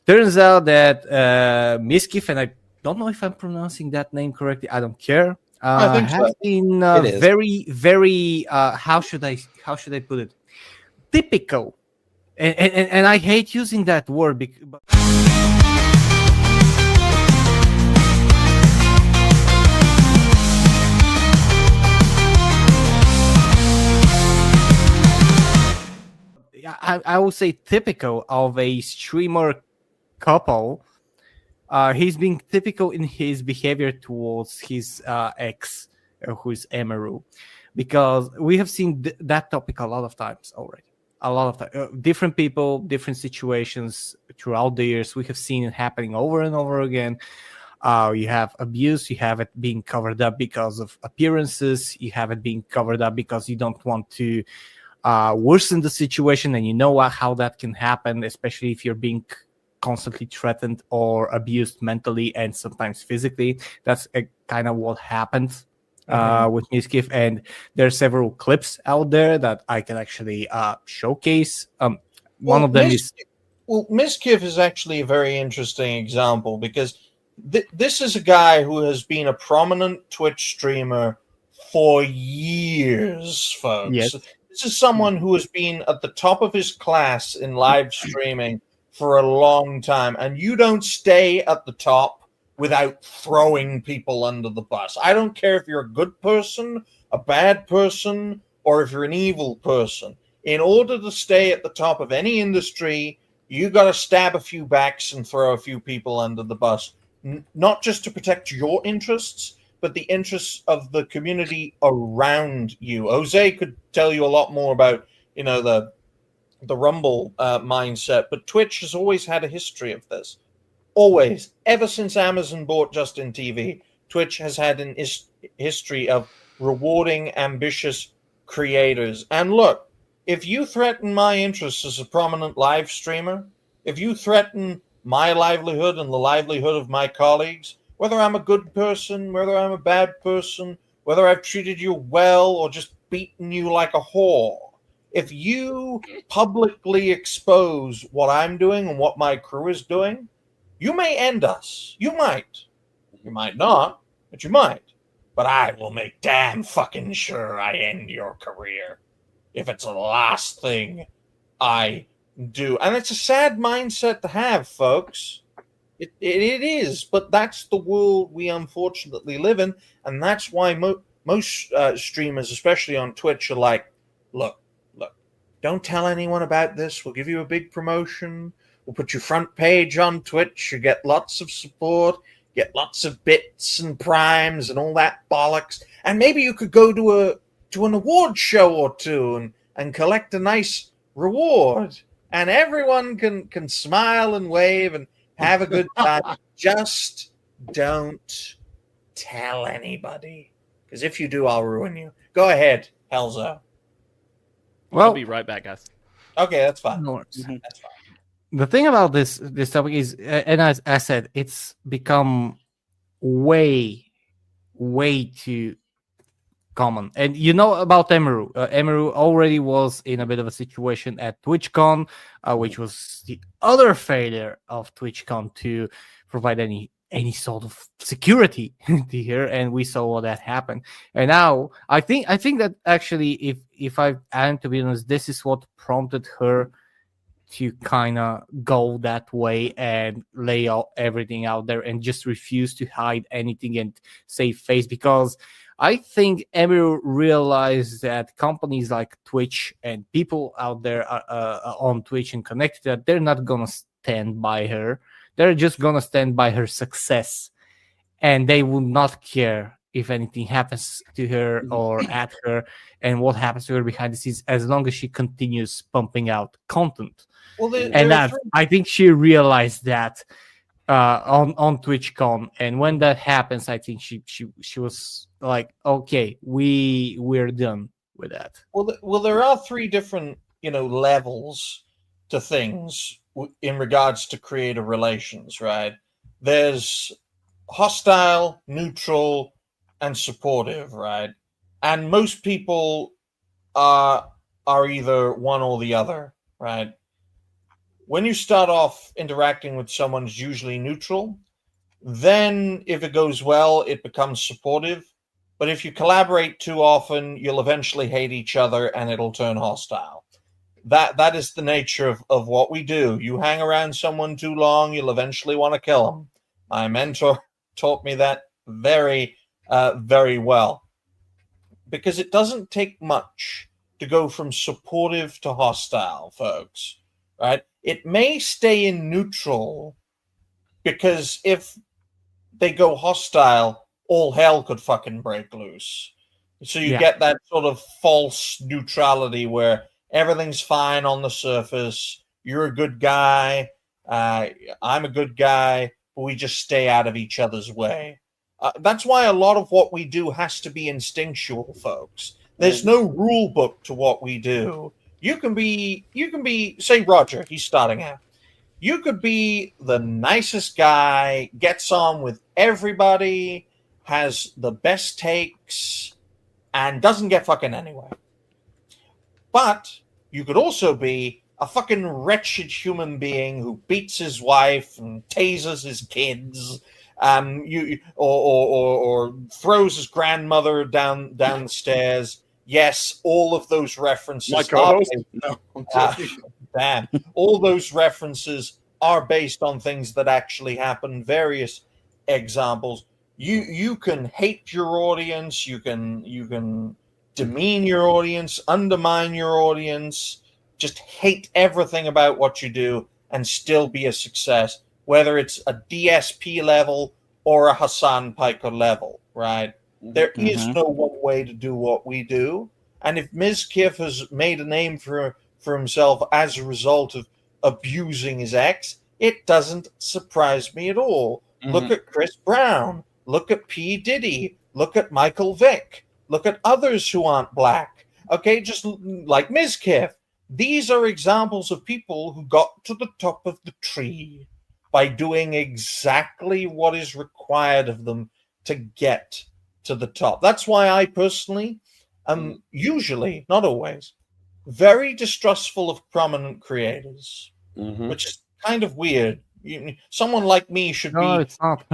turns out that Mizkif, and I don't know if I'm pronouncing that name correctly. I don't care. I think has so. been very how should I put it? Typical, and I hate using that word. But I would say typical of a streamer couple. He's being typical in his behavior towards his ex, who is Emiru, because we have seen that topic a lot of times already. A lot of time, different people, different situations throughout the years. We have seen it happening over and over again. You have abuse, you have it being covered up because of appearances, you have it being covered up because you don't want to worsen the situation, and you know how that can happen, especially if you're being constantly threatened or abused mentally and sometimes physically. That's kind of what happened with Mizkif, and there are several clips out there that I can actually showcase. One of them is... Well, Mizkif is actually a very interesting example because this is a guy who has been a prominent Twitch streamer for years, folks. Yes. This is someone who has been at the top of his class in live streaming for a long time, and you don't stay at the top without throwing people under the bus. I don't care if you're a good person, a bad person, or if you're an evil person. In order to stay at the top of any industry, you got to stab a few backs and throw a few people under the bus, not just to protect your interests, but the interests of the community around you. Jose could tell you a lot more about, the Rumble mindset, but Twitch has always had a history of this. Always. Ever since Amazon bought Justin TV, Twitch has had an history of rewarding ambitious creators. And look, if you threaten my interests as a prominent live streamer, if you threaten my livelihood and the livelihood of my colleagues, whether I'm a good person, whether I'm a bad person, whether I've treated you well or just beaten you like a whore, if you publicly expose what I'm doing and what my crew is doing, you may end us. You might. You might not, but you might. But I will make damn fucking sure I end your career if it's the last thing I do. And it's a sad mindset to have, folks. It is, but that's the world we unfortunately live in, and that's why most streamers, especially on Twitch, are like, look, don't tell anyone about this. We'll give you a big promotion. We'll put you front page on Twitch. You get lots of support, get lots of bits and primes and all that bollocks. And maybe you could go to an award show or two and collect a nice reward. And everyone can smile and wave and have a good time. Just don't tell anybody. Because if you do, I'll ruin you. Go ahead, Helzo. Well, I'll be right back, guys. Okay, that's fine. No That's fine. The thing about this topic is, and as I said, it's become way too common. And you know about Emiru. Emiru already was in a bit of a situation at TwitchCon, which was the other failure of TwitchCon to provide any sort of security here, and we saw what that happened. And now I think that actually, if I am to be honest, this is what prompted her to kind of go that way and lay out everything out there and just refuse to hide anything and save face, because I think Emiru realized that companies like Twitch and people out there on Twitch and connected, that they're not gonna stand by her. They're just gonna stand by her success, and they will not care if anything happens to her or at her and what happens to her behind the scenes, as long as she continues pumping out content. Well, I think she realized that on TwitchCon, and when that happens, I think she was like, okay, we're done with that. Well, there are three different levels to things in regards to creator relations, right? There's hostile, neutral, and supportive, right? And most people are either one or the other, right? when you start off interacting with someone who's usually neutral, then if it goes well, it becomes supportive. But if you collaborate too often, you'll eventually hate each other and it'll turn hostile. That is the nature of what we do. You hang around someone too long, you'll eventually want to kill them. My mentor taught me that very, very well. Because it doesn't take much to go from supportive to hostile, folks. Right? It may stay in neutral because if they go hostile, all hell could fucking break loose. So you get that sort of false neutrality where everything's fine on the surface. You're a good guy. I'm a good guy. But we just stay out of each other's way. That's why a lot of what we do has to be instinctual, folks. There's no rule book to what we do. You can be, say, Roger, he's starting out. You could be the nicest guy, gets on with everybody, has the best takes, and doesn't get fucking anywhere. But you could also be a fucking wretched human being who beats his wife and tasers his kids, or throws his grandmother down the stairs. Yes, all of those references. My co-host? No, damn. All those references are based on things that actually happen. Various examples. You can hate your audience. You can demean your audience, undermine your audience, just hate everything about what you do, and still be a success. Whether it's a DSP level or a Hassan Piker level, right? There is no one way to do what we do. And if Mizkif has made a name for himself as a result of abusing his ex, it doesn't surprise me at all. Look at Chris Brown. Look at P. Diddy. Look at Michael Vick. Look at others who aren't black. Okay, just like Mizkif. These are examples of people who got to the top of the tree by doing exactly what is required of them to get to the top. That's why I personally am usually, not always, very distrustful of prominent creators, which is kind of weird. Someone like me should it's not.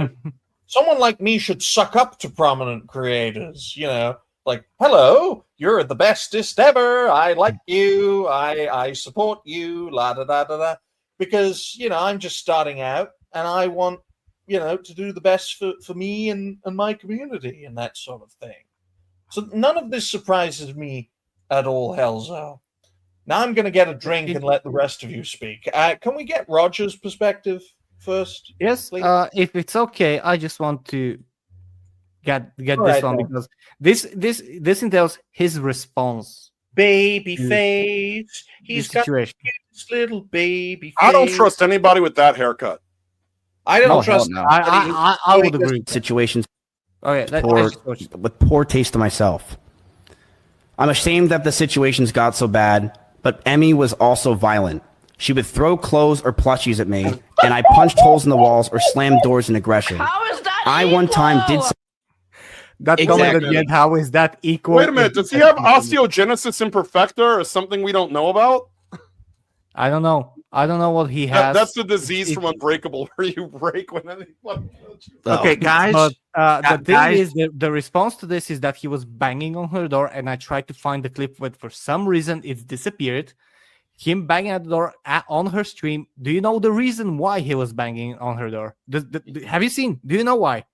Someone like me should suck up to prominent creators, like, hello, you're the bestest ever. I like you. I support you. La da da da da. Because, I'm just starting out and I want, to do the best for me and my community and that sort of thing. So none of this surprises me at all, Helzo. Now I'm going to get a drink and let the rest of you speak. Can we get Roger's perspective first? Yes, if it's okay, I just want to get this one then. because this entails his response. Baby face. He's got this little baby face. I don't trust anybody with that haircut. I don't trust. No. I would agree. Situations Okay, with poor taste to myself. I'm ashamed that the situations got so bad, but Emmy was also violent. She would throw clothes or plushies at me, and I punched holes in the walls or slammed doors in aggression. How is that I equal? one time did. That comment at the end, how is that equal? Wait a minute, does he have osteogenesis imperfecta or something we don't know about? I don't know. I don't know what he has. That's the disease from Unbreakable, where you break when anyone. Okay, guys. But the thing is, the response to this is that he was banging on her door, and I tried to find the clip, but for some reason it's disappeared. Him banging at the door on her stream. Do you know the reason why he was banging on her door? Have you seen? Do you know why?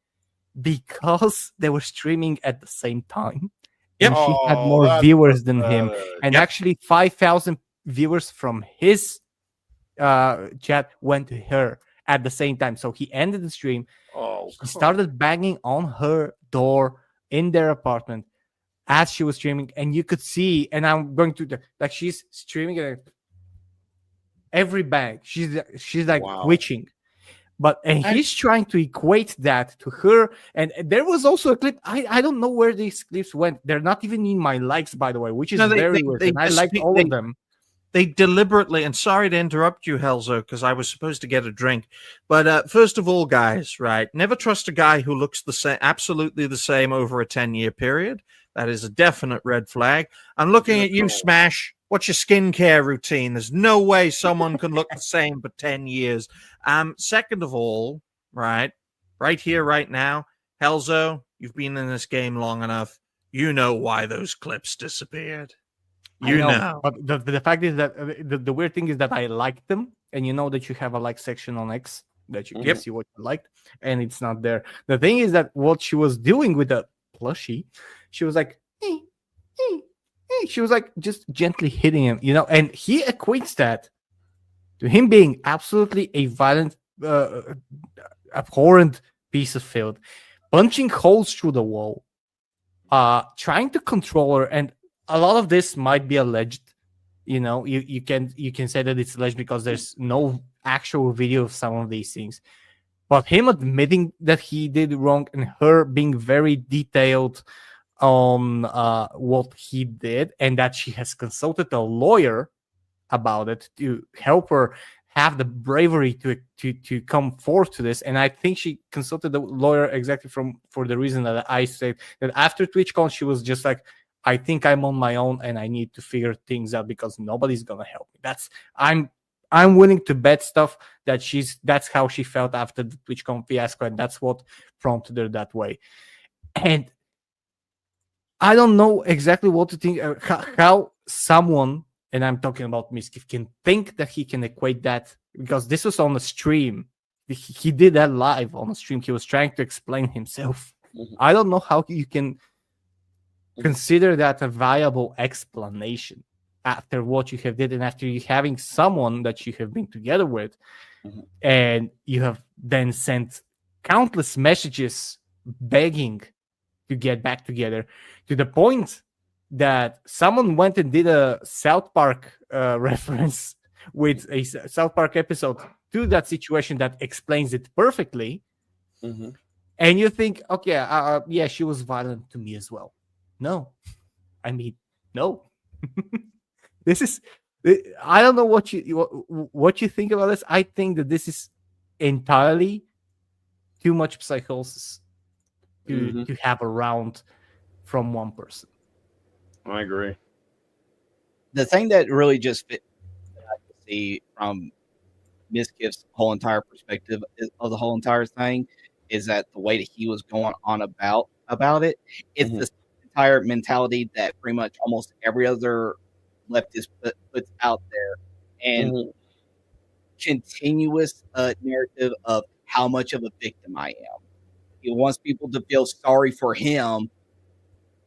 Because they were streaming at the same time. Yep. And she had more viewers than him. And actually 5,000 viewers from his chat went to her at the same time. So he ended the stream. He started banging on her door in their apartment as she was streaming. And you could see, and I'm going to, like, she's streaming every bang. She's like twitching. And he's trying to equate that to her. And there was also a clip. I don't know where these clips went. They're not even in my likes, by the way, which is very weird. And I liked all of them. They deliberately, and sorry to interrupt you, Helzo, because I was supposed to get a drink. But first of all, guys, right, never trust a guy who looks the same, absolutely the same over a 10-year period. That is a definite red flag. I'm looking at you, Smash. What's your skincare routine? There's no way someone can look the same for 10 years. Second of all, right here, right now, Helzo, you've been in this game long enough. You know why those clips disappeared. You know. But the fact is that the weird thing is that I liked them, and you know that you have a like section on X that you can see what you liked, and it's not there. The thing is that what she was doing with the plushie, she was like, hey, she was like just gently hitting him, and he equates that to him being absolutely a violent, abhorrent piece of filth, punching holes through the wall, trying to control her. And a lot of this might be alleged. You can say that it's alleged because there's no actual video of some of these things. But him admitting that he did wrong and her being very detailed on what he did, and that she has consulted a lawyer about it to help her have the bravery to come forth to this. And I think she consulted the lawyer exactly for the reason that I said, that after TwitchCon she was just like, I think I'm on my own and I need to figure things out because nobody's gonna help me. I'm willing to bet stuff that that's how she felt after the TwitchCon fiasco, and that's what prompted her that way. And I don't know exactly what to think, how someone, and I'm talking about Mizkif, can think that he can equate that, because this was on the stream. He did that live on the stream. He was trying to explain himself. I don't know how you can consider that a viable explanation after what you have did, and after you having someone that you have been together with, and you have then sent countless messages begging to get back together, to the point that someone went and did a South Park reference with a South Park episode to that situation that explains it perfectly. And you think, okay, yeah, she was violent to me as well. No, I mean, no. This is, I don't know what you think about this. I think that this is entirely too much psychosis to have around from one person. I agree. The thing that really just fit that I can see from Mizkif's whole entire perspective of the whole entire thing is that the way that he was going on about it, it's this entire mentality that pretty much almost every other leftist puts out there, and continuous narrative of how much of a victim I am. He wants people to feel sorry for him.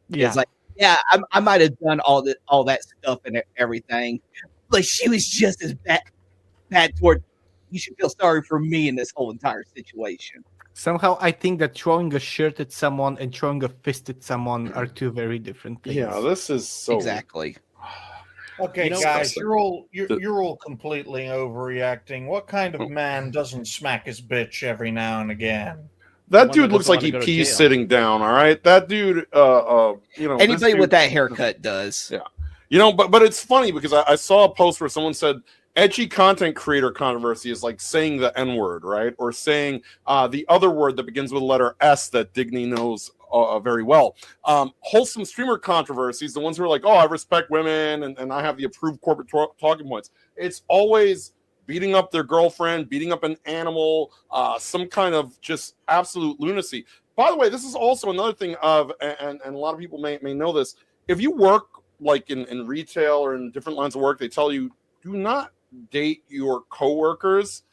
Yeah. It's like, yeah, I might have done all that stuff and everything, but she was just as bad toward. You should feel sorry for me in this whole entire situation. Somehow, I think that throwing a shirt at someone and throwing a fist at someone are two very different things. Yeah, this is so exactly. Okay, guys, you're all completely overreacting. What kind of man doesn't smack his bitch every now and again? That dude looks like he pees sitting down. All right, that dude. Anybody with that haircut does. Yeah, but it's funny because I saw a post where someone said edgy content creator controversy is like saying the N-word, right? Or saying the other word that begins with the letter S that Digny knows very well. Wholesome streamer controversies, the ones who are like, oh, I respect women and I have the approved corporate talking points. It's always beating up their girlfriend, beating up an animal, some kind of just absolute lunacy. By the way, this is also another thing of, and a lot of people may know this, if you work like in retail or in different lines of work, they tell you, do not date your coworkers.